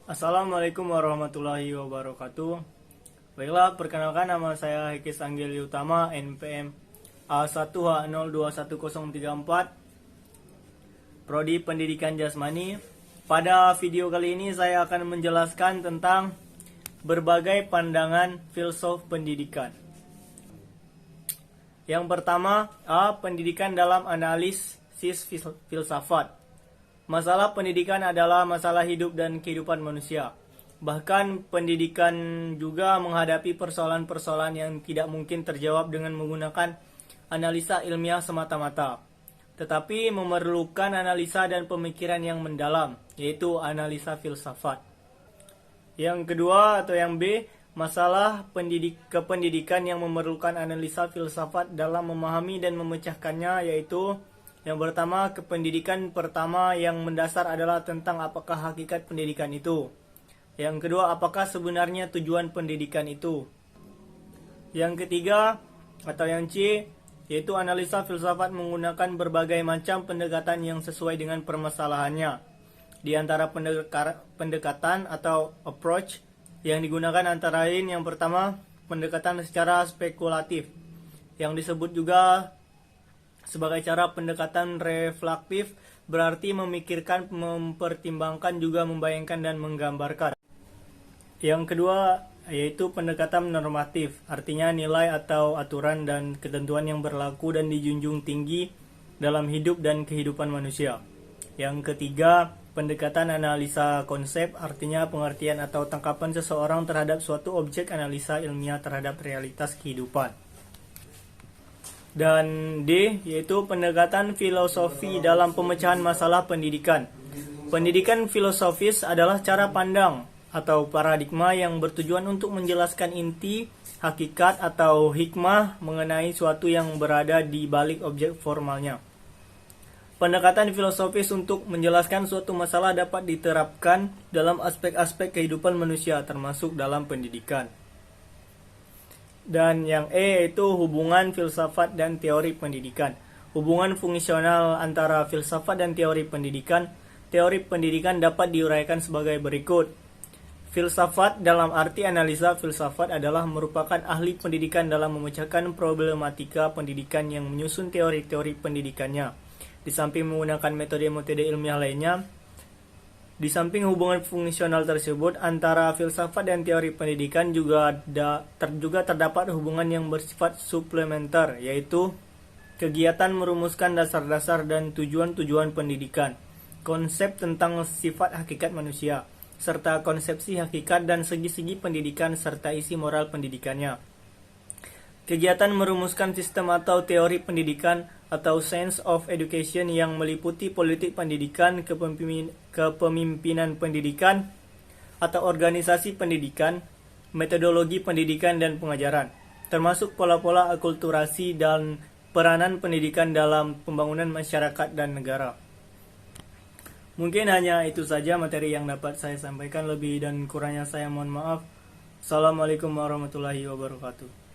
Assalamualaikum warahmatullahi wabarakatuh. Baiklah, perkenalkan nama saya Hikis Anggeli Utama, NPM A1H021034, Prodi Pendidikan Jasmani. Pada video kali ini saya akan menjelaskan tentang berbagai pandangan filsuf pendidikan. Yang pertama, pendidikan dalam analisis filsafat. Masalah pendidikan adalah masalah hidup dan kehidupan manusia. Bahkan pendidikan juga menghadapi persoalan-persoalan yang tidak mungkin terjawab dengan menggunakan analisa ilmiah semata-mata, tetapi memerlukan analisa dan pemikiran yang mendalam, yaitu analisa filsafat. Yang kedua atau yang B, masalah kependidikan yang memerlukan analisa filsafat dalam memahami dan memecahkannya, yaitu yang pertama, kependidikan pertama yang mendasar adalah tentang apakah hakikat pendidikan itu. Yang kedua, apakah sebenarnya tujuan pendidikan itu. Yang ketiga, atau yang C, yaitu analisa filsafat menggunakan berbagai macam pendekatan yang sesuai dengan permasalahannya. Di antara pendekatan atau approach yang digunakan antara lain, yang pertama, pendekatan secara spekulatif, yang disebut juga sebagai cara pendekatan reflektif, berarti memikirkan, mempertimbangkan, juga membayangkan dan menggambarkan. Yang kedua, yaitu pendekatan normatif, artinya nilai atau aturan dan ketentuan yang berlaku dan dijunjung tinggi dalam hidup dan kehidupan manusia. Yang ketiga, pendekatan analisa konsep, artinya pengertian atau tangkapan seseorang terhadap suatu objek analisa ilmiah terhadap realitas kehidupan. Dan D, yaitu pendekatan filosofi dalam pemecahan masalah pendidikan. Pendidikan filosofis adalah cara pandang atau paradigma yang bertujuan untuk menjelaskan inti, hakikat atau hikmah mengenai suatu yang berada di balik objek formalnya. Pendekatan filosofis untuk menjelaskan suatu masalah dapat diterapkan dalam aspek-aspek kehidupan manusia, termasuk dalam pendidikan. Dan yang E, yaitu hubungan filsafat dan teori pendidikan. Hubungan fungsional antara filsafat dan teori pendidikan. Teori pendidikan dapat diuraikan sebagai berikut. Filsafat dalam arti analisa filsafat adalah merupakan ahli pendidikan dalam memecahkan problematika pendidikan yang menyusun teori-teori pendidikannya. Di samping menggunakan metode-metode ilmiah lainnya, di samping hubungan fungsional tersebut antara filsafat dan teori pendidikan juga terdapat hubungan yang bersifat suplementer, yaitu kegiatan merumuskan dasar-dasar dan tujuan-tujuan pendidikan, konsep tentang sifat hakikat manusia, serta konsepsi hakikat dan segi-segi pendidikan serta isi moral pendidikannya. Kegiatan merumuskan sistem atau teori pendidikan atau science of education yang meliputi politik pendidikan, kepemimpinan pendidikan atau organisasi pendidikan, metodologi pendidikan dan pengajaran, termasuk pola-pola akulturasi dan peranan pendidikan dalam pembangunan masyarakat dan negara. Mungkin hanya itu saja materi yang dapat saya sampaikan, lebih dan kurangnya saya mohon maaf. Assalamualaikum warahmatullahi wabarakatuh.